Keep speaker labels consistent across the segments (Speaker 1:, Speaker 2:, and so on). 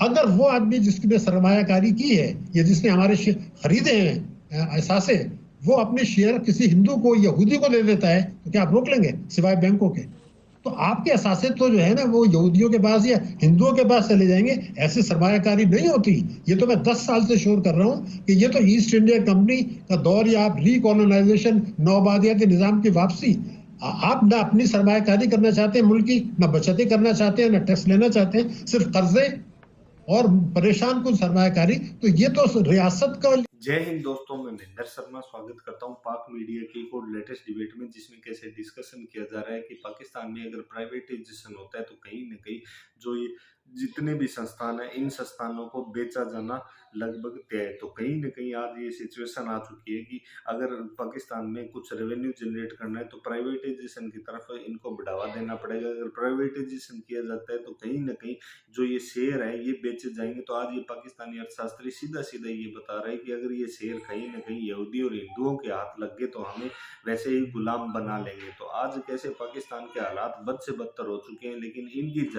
Speaker 1: अगर वो आदमी जिसने सरमायाकारी की है या जिसने हमारे खरीदे हैं असासे, वो अपने शेयर किसी हिंदू को, यहूदी को दे देता है, तो क्या आप रोक लेंगे सिवाय बैंकों के? तो आपके असासे तो जो है ना वो यहूदियों के पास या हिंदुओं के पास चले जाएंगे। ऐसी सरमायाकारी नहीं होती। ये तो मैं 10 साल से शोर कर रहा हूं कि ये तो ईस्ट इंडिया कंपनी का दौर या आप रिकॉलोनाइजेशन, नौआबादियाती निजाम की वापसी। आप ना अपनी सरमायाकारी करना चाहते हैं मुल्क की, ना बचतें करना चाहते हैं, ना टैक्स लेना चाहते हैं, सिर्फ कर्जे और परेशान कुन सरमायाकारी। तो ये तो रियासत का।
Speaker 2: जय हिंद दोस्तों, मैं महेंद्र शर्मा स्वागत करता हूं पाक मीडिया की एक और लेटेस्ट डिबेट में, जिसमें कैसे डिस्कशन किया जा रहा है कि पाकिस्तान में अगर प्राइवेटाइजेशन होता है तो कहीं न कहीं जो ये जितने भी संस्थान है, इन संस्थानों को बेचा जाना लगभग तय है। तो कहीं न कहीं आज ये सिचुएशन आ चुकी है कि अगर पाकिस्तान में कुछ रेवेन्यू जनरेट करना है तो प्राइवेटाइजेशन की तरफ इनको बढ़ावा देना पड़ेगा। अगर प्राइवेटाइजेशन किया जाता है तो कहीं न कहीं जो ये शेयर है ये बेचे जाएंगे। तो आज ये पाकिस्तानी अर्थशास्त्री सीधा सीधा ये बता रहा है कि अगर ये शेयर कहीं न कहीं यहूदी और हिंदुओं के हाथ लग गए तो हमें वैसे ही गुलाम बना लेंगे। तो आज कैसे पाकिस्तान के हालात बद से बदतर हो चुके हैं, लेकिन इनकी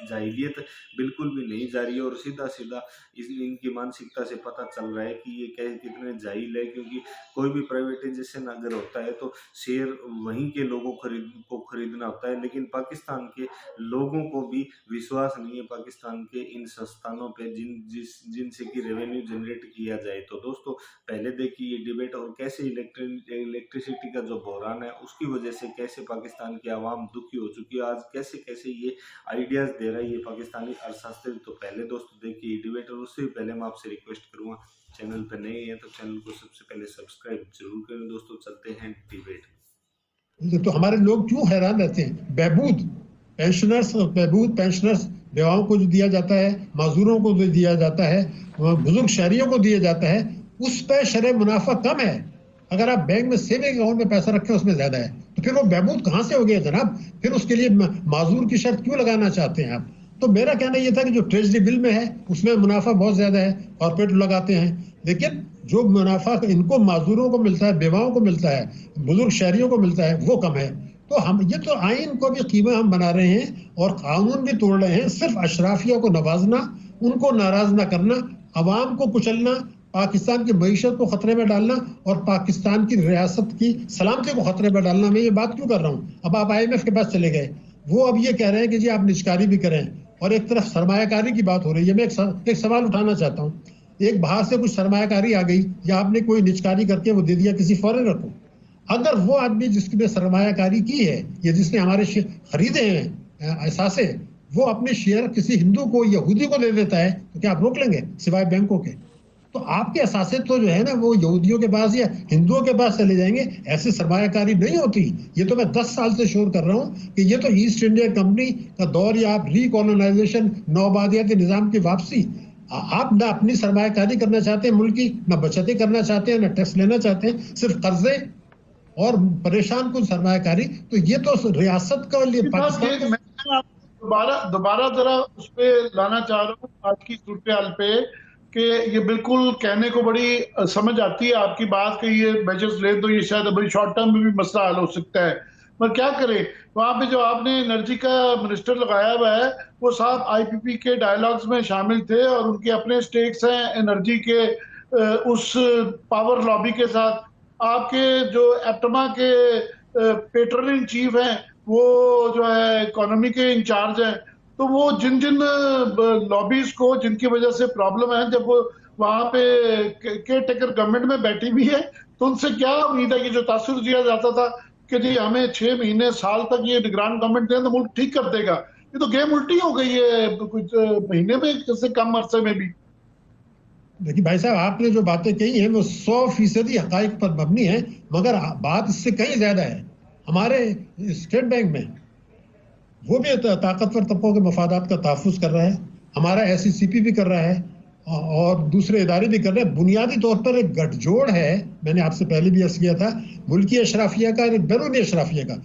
Speaker 2: जाहिलियत बिल्कुल भी नहीं जा रही है और सीधा सीधा इनकी मानसिकता से पता चल रहा है कि ये कितने जाहिल है। क्योंकि कोई भी प्राइवेटाइजेशन अगर होता है तो शेयर वहीं के लोगों को खरीदना होता है, लेकिन पाकिस्तान के लोगों को भी विश्वास नहीं है पाकिस्तान के इन संस्थानों पे जिनसे कि रेवेन्यू जनरेट किया जाए। तो दोस्तों पहले देखिए ये डिबेट और कैसे इलेक्ट्रिसिटी का जो बहरान है उसकी वजह से कैसे पाकिस्तान की आवाम दुखी हो चुकी है। आज कैसे कैसे ये आइडियाज दे रहा है ये पाकिस्तानी अर्थशास्त्री। तो पहले दोस्तों देखिए ये डिबेट, और उससे पहले मैं आपसे रिक्वेस्ट करूंगा, चैनल पर नए हैं तो चैनल को सबसे पहले सब्सक्राइब जरूर करें। दोस्तों चलते हैं डिबेट।
Speaker 1: तो हमारे लोग क्यों हैरान रहते हैं? बहबूद पेंशनर्स बेवाओं को जो दिया जाता है, मजदूरों को जो दिया जाता है, बुजुर्ग शहरियों को दिया जाता है, उस पर शरह मुनाफा कम है। अगर आप बैंक में सेविंग अकाउंट में पैसा रखें उसमें ज्यादा है, तो फिर वो बहबूद कहां से हो गया जनाब? फिर उसके लिए माजूर की शर्त क्यों लगाना चाहते हैं आप? तो मेरा कहना यह था कि जो ट्रेजरी बिल में है उसमें मुनाफा बहुत ज्यादा है, कॉर्पोरेट लगाते हैं, लेकिन जो मुनाफा इनको माजूरों को मिलता है, बेवाओं को मिलता है, बुजुर्ग शहरियों को मिलता है, वो कम है। तो हम ये तो आइन को भी कीमा हम बना रहे हैं और कानून भी तोड़ रहे हैं। सिर्फ अशराफिया को नवाजना, उनको नाराज ना करना, अवाम को कुचलना, पाकिस्तान की मईशत को खतरे में डालना और पाकिस्तान की रियासत की सलामती को खतरे में डालना। मैं ये बात क्यों कर रहा हूँ? अब आप IMF के पास चले गए, वो अब ये कह रहे हैं कि जी आप निजकारी भी करें, और एक तरफ सरमायाकारी की बात हो रही है। मैं एक सवाल उठाना चाहता हूँ, एक बाहर से कुछ सरमायाकारी आ गई या आपने कोई निजकारी करके वो दे दिया किसी फॉरेनर को, अगर वो आदमी जिसने सरमायाकारी की है या जिसने हमारे खरीदे हैं असासे, वो अपने शेयर किसी हिंदू को, यहूदी को दे देता है, तो क्या आप रोक लेंगे सिवाय बैंकों के? तो आपके असासे तो जो है ना वो यहूदियों के पास या हिंदुओं के पास चले जाएंगे। ऐसी सरमायाकारी नहीं होती। ये तो मैं 10 साल से शोर कर रहा हूं कि ये तो ईस्ट इंडिया कंपनी का दौर या आप रिकॉलोनाइजेशन, नौआबादियाती निजाम की वापसी। आप ना अपनी सरमायाकारी करना चाहते हैं मुल्क की, ना बचतें करना चाहते हैं, ना टैक्स लेना चाहते हैं, सिर्फ कर्जे और परेशान कुन सरमायाकारी। तो ये तो रियासत का लिए पाकिस्तान
Speaker 3: का दोबारा जरा उस पे लाना चाह रहा हूँ आज की सूरत पे कि ये बिल्कुल कहने को बड़ी समझ आती है आपकी बात कि ये मेजर्स ले तो ये शायद बड़ी शॉर्ट टर्म में भी मसला हल हो सकता है, पर क्या करें। वहां पे जो आपने एनर्जी का मिनिस्टर लगाया हुआ है वो साहब IPP के डायलॉग्स में शामिल थे और उनके अपने स्टेक्स हैं एनर्जी के उस पावर लॉबी के साथ। आपके जो एटमा के पेट्रोल इन चीफ हैं वो जो है इकोनॉमी के इंचार्ज हैं, तो वो जिन जिन लॉबीज को जिनकी वजह से प्रॉब्लम है, जब वो वहां पे केयर टेकर गवर्नमेंट में बैठी भी है, तो उनसे क्या उम्मीद है कि जो तासुर दिया जाता था कि जी हमें 6 महीने साल तक ये निगरान गवर्नमेंट दें तो मुल्क ठीक कर देगा, ये तो गेम उल्टी हो गई है कुछ महीने में से कम अरसे में भी।
Speaker 1: देखिए भाई साहब, आपने जो बातें कही हैं वो 100% हकाइक पर मबनी है, मगर बात इससे कहीं ज्यादा है। हमारे स्टेट बैंक में वो भी ताकतवर तबकों के मफादात का तहफ़्फ़ुज़ कर रहा है, हमारा SECP भी कर रहा है और दूसरे इदारे भी कर रहे हैं। बुनियादी तौर पर एक गठजोड़ है, मैंने आपसे पहले भी अर्ज किया था, मुल्की अशराफिया का और बैरूनी अशराफिया का।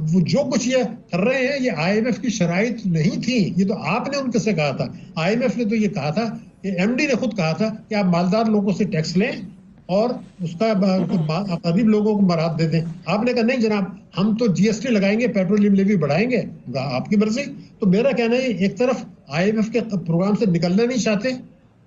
Speaker 1: वो जो कुछ ये कर रहे हैं ये IMF की शराइत नहीं थी, ये तो आपने उनके से कहा था। IMF ने तो ये कहा था कि MD ने खुद कहा था कि आप मालदार लोगों से टैक्स लें और उसका गरीब लोगों को मराहत दे दें। आपने कहा नहीं जनाब, हम तो GST लगाएंगे, पेट्रोलियम लेवी बढ़ाएंगे, आपकी मर्जी। तो मेरा कहना है एक तरफ IMF के प्रोग्राम से निकलना नहीं चाहते,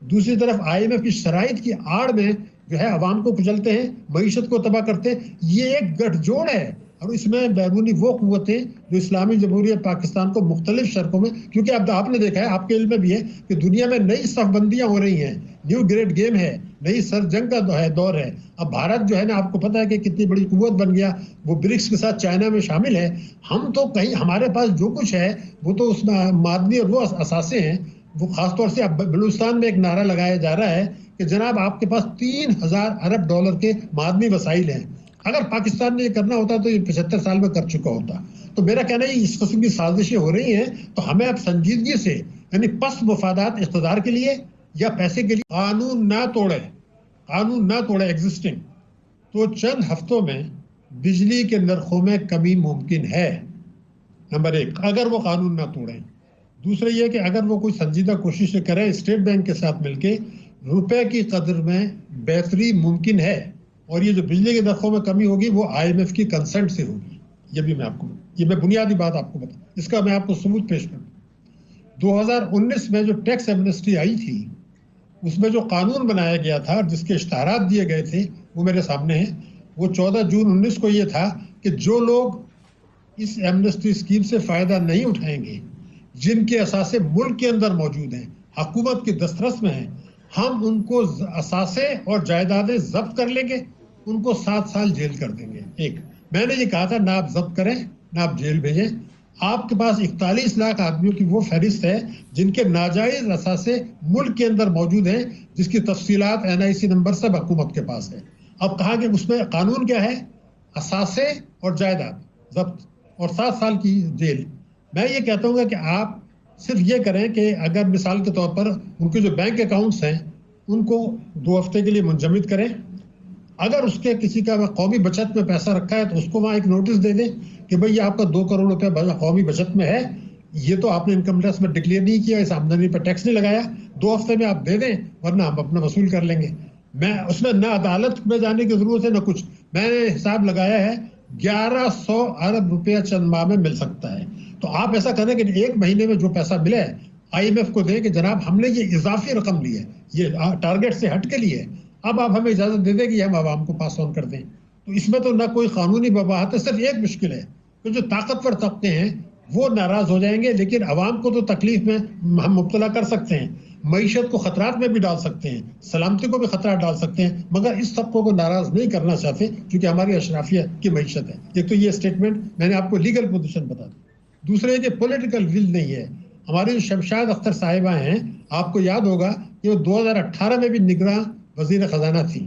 Speaker 1: दूसरी तरफ IMF की शराइत की आड़ में जो है अवाम को कुचलते हैं, मईशत को तबाह करते हैं। ये एक गठजोड़ है और इसमें बैरूनी वो कुव्वतें जो इस्लामी जमहूरियत पाकिस्तान को मुख्तलिफ शर्कों में, क्योंकि अब आपने देखा है, आपके इल्म में भी है कि दुनिया में नई सफबंदियां हो रही हैं, न्यू ग्रेट गेम है, नई सर जंग का दौर है। अब भारत जो है ना, आपको पता है कि कितनी बड़ी कुव्वत बन गया, वो ब्रिक्स के साथ चाइना में शामिल है। हम तो कहीं हमारे पास जो कुछ है वो तो उसमें मादनी और वो असासे हैं। वो खासतौर से अब बलूचिस्तान में एक नारा लगाया जा रहा है कि जनाब आपके पास 3000 अरब डॉलर के मादनी वसाइल हैं, अगर पाकिस्तान ने ये करना होता तो ये 75 साल में कर चुका होता। तो मेरा कहना है इस किस्म की साजिशें हो रही हैं, तो हमें अब संजीदगी से, यानी पस्त मुफादात इख्तिदार के लिए या पैसे के लिए कानून ना तोड़े एग्जिस्टिंग, तो चंद हफ्तों में बिजली के नरखों में कमी मुमकिन है। नंबर एक, अगर वो कानून ना तोड़ें। दूसरा ये कि अगर वो कोई संजीदा कोशिश करें, स्टेट बैंक के साथ मिलके रुपए की कदर में बेहतरी मुमकिन है। और ये जो बिजली के नरखों में कमी होगी वो IMF की कंसेंट से होगी। ये भी मैं बुनियादी बात आपको बता, इसका मैं आपको सबूत पेश करूँ। 2019 में जो टैक्स एमनेस्टी आई थी, उसमें जो कानून बनाया गया था और जिसके इश्तहारात दिए गए थे वो मेरे सामने है। वो 14 जून 19 को ये था कि जो लोग इस एमनेस्टी स्कीम से फायदा नहीं उठाएंगे, जिनके असासे मुल्क के अंदर मौजूद हैं, हुकूमत की दस्तरस में हैं, हम उनको असासे और जायदादें जब्त कर लेंगे, उनको 7 साल जेल कर देंगे। एक, मैंने ये कहा था ना आप जब्त करें ना आप जेल भेजें। आपके पास 41 लाख आदमियों की वो फहरिस्त है जिनके नाजायज असासे मुल्क के अंदर मौजूद हैं, जिसकी तफसीलात NIC नंबर सब हुकूमत के पास है। अब कहा कि उसमें कानून क्या है, असासे और जायदाद जब्त और 7 साल की जेल। मैं ये कहता हूँ कि आप सिर्फ ये करें कि अगर मिसाल के तौर पर उनके जो बैंक अकाउंट्स हैं उनको 2 हफ्ते के लिए मुंजमद करें। अगर उसके किसी का कौमी बचत में पैसा रखा है तो उसको वहाँ एक नोटिस दे दें कि भाई ये आपका 2 करोड़ रुपया कौमी बचत में है, ये तो आपने इनकम टैक्स में डिक्लेयर नहीं किया, इस आमदनी पर टैक्स नहीं लगाया, 2 हफ्ते में आप दे दें, वरना हम अपना वसूल कर लेंगे। मैं उसमें ना अदालत में जाने की जरूरत है ना कुछ। मैंने हिसाब लगाया है 1100 अरब रुपया चंद माह में मिल सकता है। तो आप ऐसा करें कि 1 महीने में जो पैसा मिले IMF को दें कि जनाब हमने ये इजाफी रकम ली है, ये टारगेट से हट के लिए, अब आप हमें इजाजत दे दें कि हम आवाम को पास ऑन कर दें। तो इसमें तो ना कोई कानूनी बवाहत है, सिर्फ एक मुश्किल है कि जो ताकतवर तबके हैं वो नाराज हो जाएंगे, लेकिन आवाम को तो तकलीफ में हम मुब्तला कर सकते हैं, मईशत को खतरात में भी डाल सकते हैं, सलामती को भी खतरा डाल सकते हैं, मगर इस तबकों को नाराज नहीं करना चाहते क्योंकि हमारी अशराफिया की मईशत है। एक तो ये स्टेटमेंट मैंने आपको लीगल पोजीशन बता दी। दूसरे कि पॉलिटिकल विल नहीं है। हमारे जो शमशाद अख्तर साहिबा हैं, आपको याद होगा कि वो 2018 में भी निगरान वजीर खजाना थी।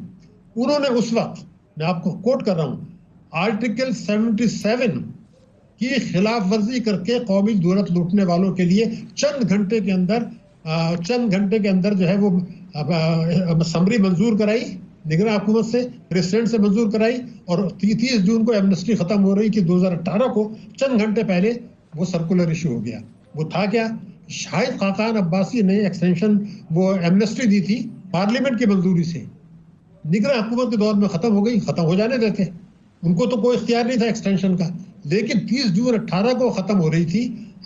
Speaker 1: उन्होंने उस वक्त, मैं आपको कोट कर रहा हूँ, आर्टिकल 77 की खिलाफ वर्जी करके कौमी दौलत लूटने वालों के लिए चंद घंटे के अंदर जो है वो समरी मंजूर कराई, निगरान हुकूमत से, प्रेसिडेंट से मंजूर कराई, और 30 जून को एमनेस्टी खत्म हो रही थी 2018 को, चंद घंटे पहले वो सर्कुलर इशू हो गया। वो था क्या, शाहिद खाकान अब्बासी ने एक्सटेंशन वो एमनेस्टी दी थी पार्लियामेंट की मंजूरी से, निगरान हुकूमत के दौर में खत्म हो गई, खत्म हो जाने देते, उनको तो कोई इख्तियार नहीं था एक्सटेंशन का। लेकिन 30 जून 18 को खत्म हो रही थी,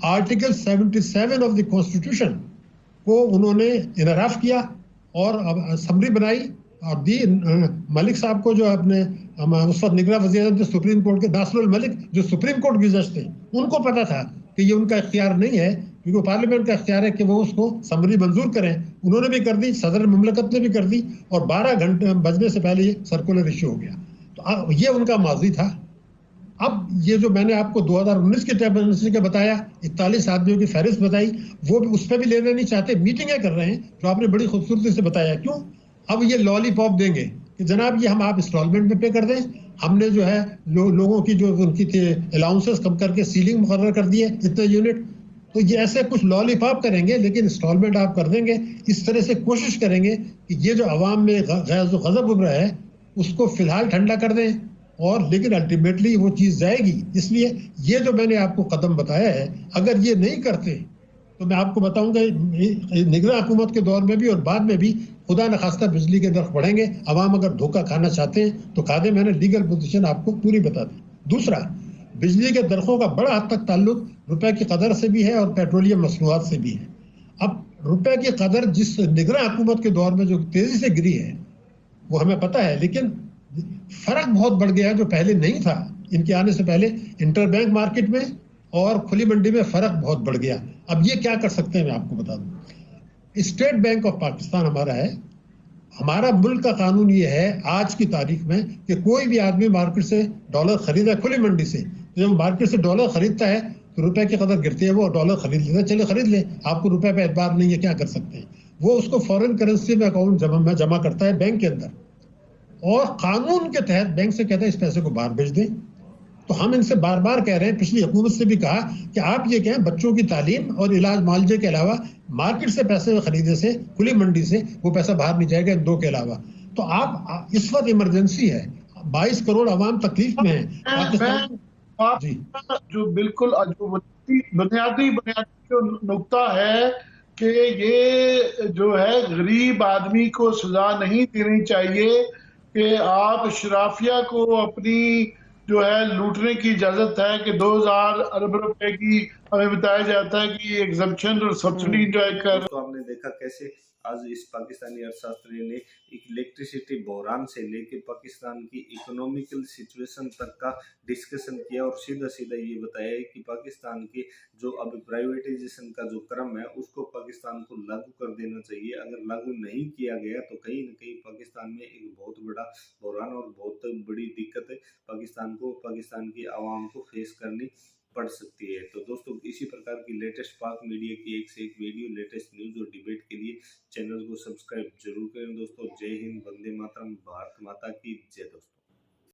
Speaker 1: आर्टिकल 77 ऑफ द कॉन्स्टिट्यूशन को उन्होंने इनराफ किया और समरी बनाई और दी मलिक साहब को, जो अपने उस वक्त निगरान वज़ीर थे सुप्रीम कोर्ट के, नासरुल मलिक जो सुप्रीम कोर्ट के जज थे, उनको पता था कि ये उनका इख्तियार नहीं है, क्योंकि पार्लियामेंट का इख्तियार है कि वो उसको समरी मंजूर करें। उन्होंने भी कर दी, सदर मुमलकत ने भी कर दी, और 12 घंटे बजने से पहले ये सर्कुलर इशू हो गया। तो ये उनका माजी था। अब ये जो मैंने आपको 2019 के कैबिनेट का बताया, 41 आदमियों की फहरिस्त बताई, वो भी उस पर भी लेना नहीं चाहते, मीटिंगें कर रहे हैं, जो आपने बड़ी खूबसूरती से बताया। क्यों? अब ये लॉलीपॉप देंगे कि जनाब ये हम आप इंस्टॉलमेंट में पे कर दें, हमने जो है लोगों की जो उनकी थी अलाउंसेस कम करके सीलिंग मुकर्रर कर दी है इतने यूनिट, तो ये ऐसे कुछ लॉलीपॉप करेंगे, लेकिन इंस्टॉलमेंट आप कर देंगे। इस तरह से कोशिश करेंगे कि ये जो अवाम में गज़ब उभरा है उसको फिलहाल ठंडा कर दें, और लेकिन अल्टीमेटली वो चीज़ जाएगी। इसलिए ये जो मैंने आपको कदम बताया है, अगर ये नहीं करते तो मैं आपको बताऊंगा निगरान हुकूमत के दौर में भी और बाद में भी खुदा न खास्ता बिजली के नर्ख बढ़ेंगे। अवाम अगर धोखा खाना चाहते हैं तो खा दे। मैंने लीगल पोजीशन आपको पूरी बता दी। दूसरा, बिजली के दरखों का बड़ा हद तक ताल्लुक रुपए की कदर से भी है और पेट्रोलियम मसनूआत से भी है। अब रुपए की कदर जिस निगरान हुकूमत के दौर में जो तेजी से गिरी है वो हमें पता है, लेकिन फर्क बहुत बढ़ गया है जो पहले नहीं था। इनके आने से पहले इंटरबैंक मार्केट में और खुली मंडी में फर्क बहुत बढ़ गया। अब ये क्या कर सकते हैं मैं आपको बता दूं। स्टेट बैंक ऑफ पाकिस्तान हमारा है। हमारा मुल्क का कानून ये है आज की तारीख में कि कोई भी आदमी मार्केट से डॉलर खरीदा खुली मंडी से, तो जब मार्केट से डॉलर खरीदता है तो रुपए की कदर गिरती है, वो डॉलर खरीद लेता है, चले खरीद ले, आपको रुपए पे एतबार नहीं है, क्या कर सकते हैं। वो उसको फॉरेन करेंसी में अकाउंट में जमा करता है बैंक के अंदर, और कानून के तहत बैंक से कहता है इस पैसे को बाहर भेज दें। तो हम इनसे बार बार कह रहे हैं, पिछली हुकूमत से भी कहा कि आप ये कहें बच्चों की तालीम और इलाज मुआवजे के अलावा मार्केट से पैसे खरीदने से, खुली मंडी से वो पैसा बाहर नहीं जाएगा, इन दो के अलावा। तो आप इस वक्त इमरजेंसी है, 22 करोड़ आवाम तकलीफ में है पाकिस्तान। जी,
Speaker 3: जो बिल्कुल जो बुनियादी जो नुक्ता है कि ये जो है गरीब आदमी को सजा नहीं देनी चाहिए कि आप शराफिया को अपनी जो है लूटने की इजाजत है कि 2000 अरब रुपए की हमें बताया जाता है कि एग्जम्पशन और सब्सिडी जो है
Speaker 2: तो आपने देखा कैसे आज इस पाकिस्तानी अर्थशास्त्री ने इलेक्ट्रिसिटी बहरान से लेके पाकिस्तान की इकोनॉमिकल सिचुएशन तक का डिस्कशन किया और सीधा सीधा ये बताया है कि पाकिस्तान के जो अब प्राइवेटाइजेशन का जो क्रम है उसको पाकिस्तान को लागू कर देना चाहिए। अगर लागू नहीं किया गया तो कहीं ना कहीं पाकिस्तान में एक बहुत बड़ा बहरान और बहुत बड़ी दिक्कत है पाकिस्तान की आवाम को फेस करनी पड़ सकती है। तो दोस्तों इसी प्रकार की लेटेस्ट पाक मीडिया की एक से एक वीडियो, लेटेस्ट न्यूज़ और डिबेट के लिए चैनल को सब्सक्राइब जरूर करें दोस्तों। जय हिंद, वंदे मातरम, भारत माता की जय दोस्तों।